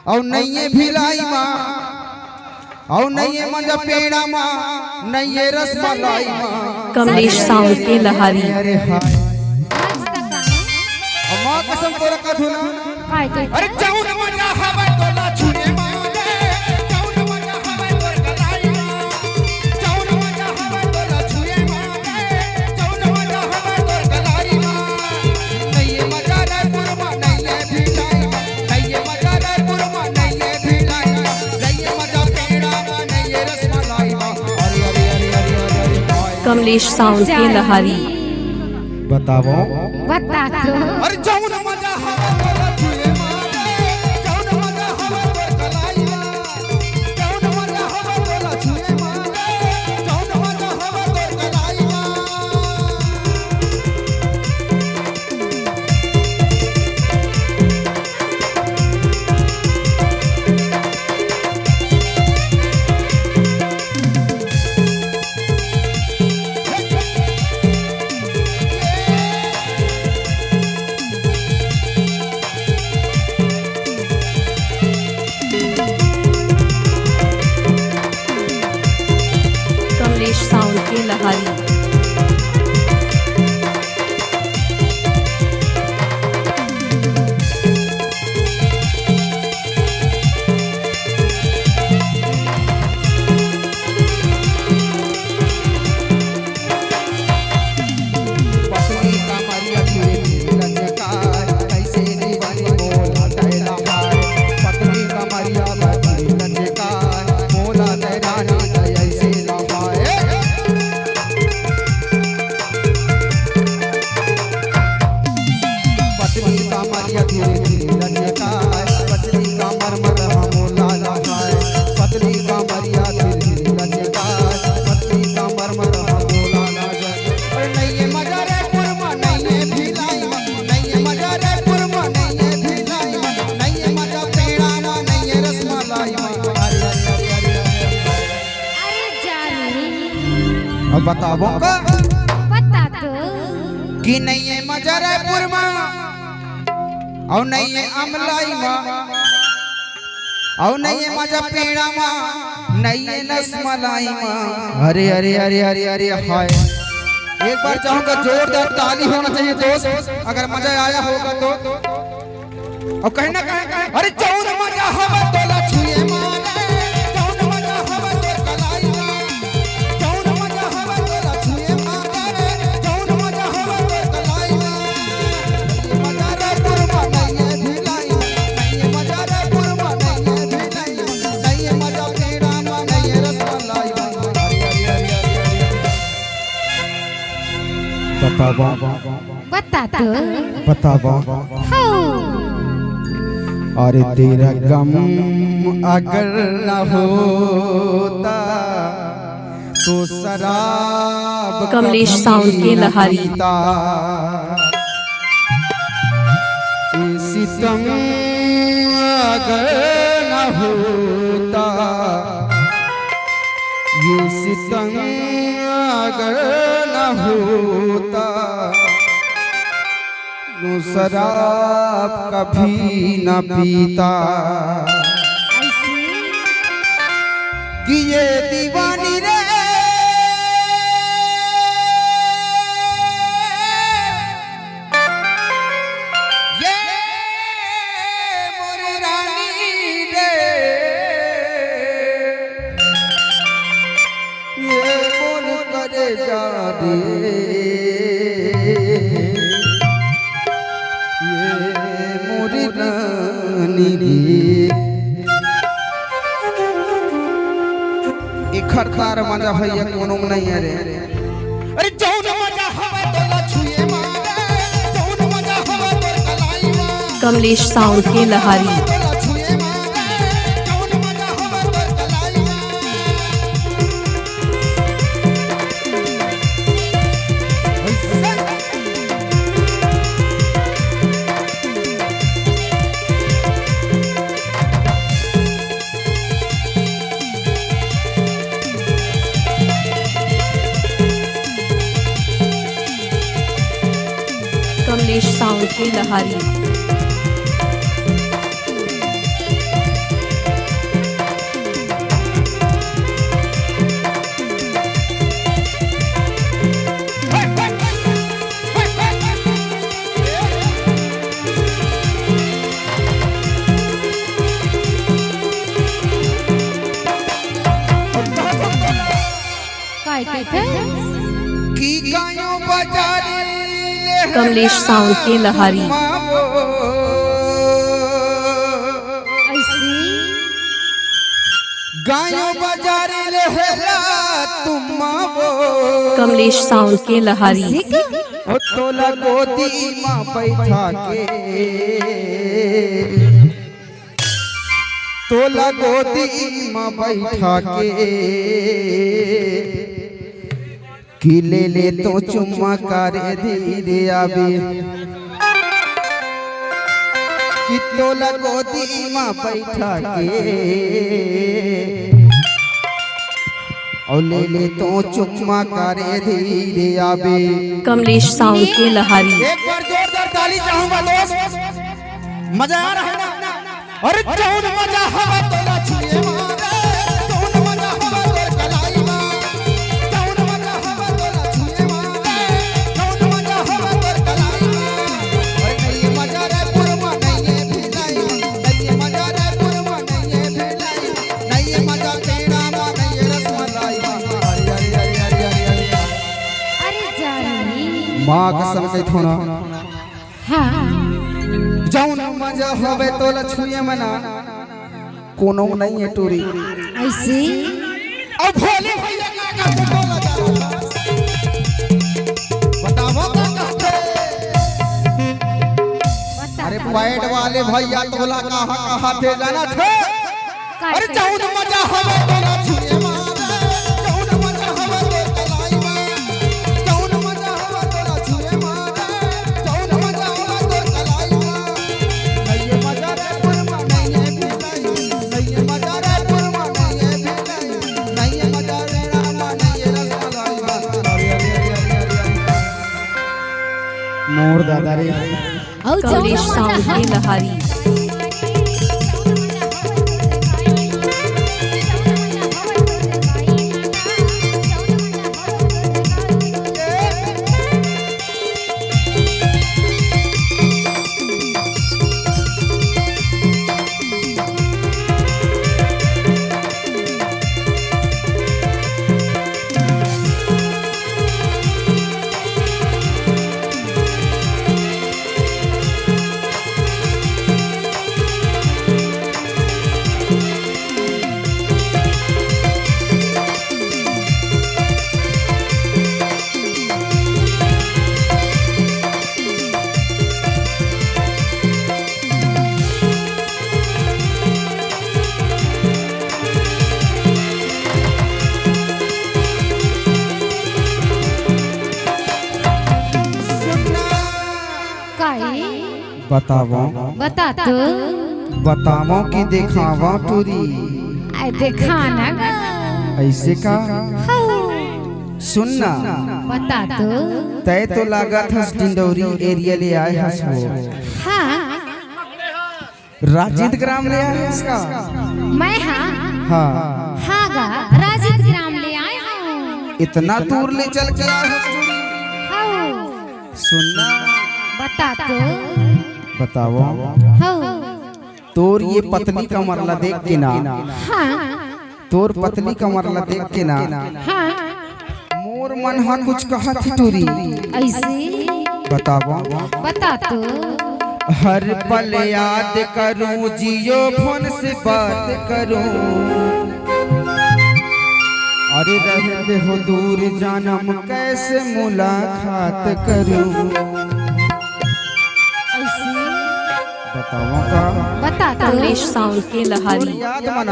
और नहीं भिलाई माँ और नहीं मजा पेड़ा माँ नहीं रसमलाई माँ। कमलेश साउंड के लहारी। अरे हाय माँ कसम तोरा का धुना अरे जाऊं न मजा हवा तोला छुने मांगे जाऊं न मजा हवा तोर गलाई माँ जाऊं न मजा हवा तोला छुए मांगे जाऊं न मजा हवा तोर गलाई माँ। नहीं मजा रे पुरमा नहीं भिलाई नहीं मजा रे पुरमा नहीं भिलाई नहीं मजा पेड़ा माँ नहीं रसमलाई माँ। अरे अरे अरे अरे अरे कमलेश साउंड के लहारी। बताओ बता दो अरे जाऊं न मजा हवा तोला छुए मांगे जाऊं न मजा हवा तोर गलाई माँ जाऊं न मजा हवा तोला छुए मांगे जाऊं न मजा हवा तोर गलाई माँ। कमलेश साउंड के लहारी। पत्नी का मरिया धीरे धीरे लचकार कैसे दीवानी मोला तैला हाय पत्नी का मरिया धीरे लचकार मोला तैरानी ऐसे लहाए। पत्नी का मरिया धीरे धीरे लचकार पत्नी का मरमर मोला लहाए पत्नी का मरिया धीरे धीरे लचकार पत्नी का मरमर मोला लहाए। नहीं मजा रे पुरमा नहीं भिलाई नहीं मजा रे पुरमा नहीं भिलाई नहीं मजा पेड़ा माँ नहीं रसमलाई माँ। अरे अरे अरे अरे अरे जानी अब बताओ का बता दो कि नहीं है मजा रे पुरमा और नहीं है अमलाई माँ और नहीं है मजा पेड़ा माँ नहीं है रसमलाई माँ। अरे अरे अरे अरे अरे हाय एक बार चाहूंगा जोरदार ताली होना चाहिए दोस्त अगर मजा आया होगा तो। और कहीं ना कहीं अरे जाऊं न मजा हवा तोला छुए मांगे जाऊं न मजा हवा तोर गलाई माँ जाऊं न मजा हवा तोला छुए मांगे जाऊं न मजा हवा तोर गलाई माँ। नहीं मजा रे पुरमा नहीं भिलाई नहीं मजा रे पुरमा नहीं भिलाई नहीं मजा पेड़ा माँ नहीं रसमलाई माँ। अरे अरे अरे अरे बताओ बता दो बताओ हाँ अरे तेरा गम अगर न होता तो शराब कमलेश कभी साउंड के न लहारी। पीता। ये सितम अगर न होता ये सितम अगर न होता तो शराब कभी न पीता। कि ये दीवानी रे ये मोरी रानी रे ये मन करे जा दे मोरी रानी रे। एक खरखार मजा भैया कोनो में नहीं है रे। अरे जाऊं न मजा हवा तोला छुए मांगे जाऊं न मजा हवा तोर गलाई माँ कमलेश साउंड के लहारी। तोला छुए मांगे जाऊं न मजा हवा तोर गलाई माँ। कमलेश साउंड के लहारी। बाजारी ले कमलेश साउंड के लहारी। ऐसी गायों बाजारी लेहला तुम वो कमलेश साउंड के लहारी। ओ तोला गोदी माँ बैठा के तोला गोदी माँ बैठा के कि ले तो चुम्मा करे धीरे आवे कि तोला गोदी माँ बैठा के और ले तो चुम्मा करे धीरे आवे। कमलेश साउंड के लहारी। एक बार जोरदार ताली चाहूंगा दोस्त, मजा आ रहा है ना? अरे चौन मजा हवा तोला छुए मारे, चौन मजा हवा तोर कलाई मां, चौन मजा हवा तोला छुए मारे, चौन मजा हवा तोर कलाई मां। अरे नहीं मजा रे पुरमा नहीं है भिलाई, नहीं मजा रे पुरमा नहीं है भिलाई, नहीं मजा पेड़ा मां नहीं है रसमलाई मां। अरे अरे अरे अरे अरे अरे जानी मां कसम के थोड़ा हाँ जौन मजा होवे तो लछुए मना कोनो नहीं है टूरी। ऐसी अब भोले भैया का बोला जा बताओ क्या कहते। बता अरे पैड वाले भैया तोला कहाँ थे जाना थे। अरे जौन मजा होवे तो लछुए मारे, जौन मजा होवे तो कलाई मां, जौन मजा होवे तो लछुए मारे, जौन मजा होवे तो कलाई मां। नहीं मजा रे पुरमा नहीं है भिलाई, नहीं मजा रे पुरमा नहीं है भिलाई, नहीं मजा रे रामा नहीं है रसमलाई मां। अरे अरे अरे अरे मोर दादा रे कमलेश साउंड के लहारी। बतावो बता तो बतावो कि देखावा टूरी आई दिखाना ऐसे का सुनना। बता तो तय तो लागत हस डिंडौरी एरिया ले आए हस वो हाँ राजिद ग्राम ले आए हस का। मैं हाँ हाँ हाँ गा राजिद ग्राम ले आए हूँ। इतना दूर ले चल के आए हस टूरी। हाँ सुनना बता तो बतावो हाँ तोर ये पतली कमरला देख के ना, हाँ तोर पतली कमरला देख के ना हाँ मोर मन हा कुछ कहा थी टूरी। ऐसे बतावो बता तो हर पल याद करूं जियो फोन से बात करूं। अरे रहते हो दूर जानम कैसे मुलाकात करूं। ऐसे बताओ का बता तो कमलेश साउंड के लहारी। याद मना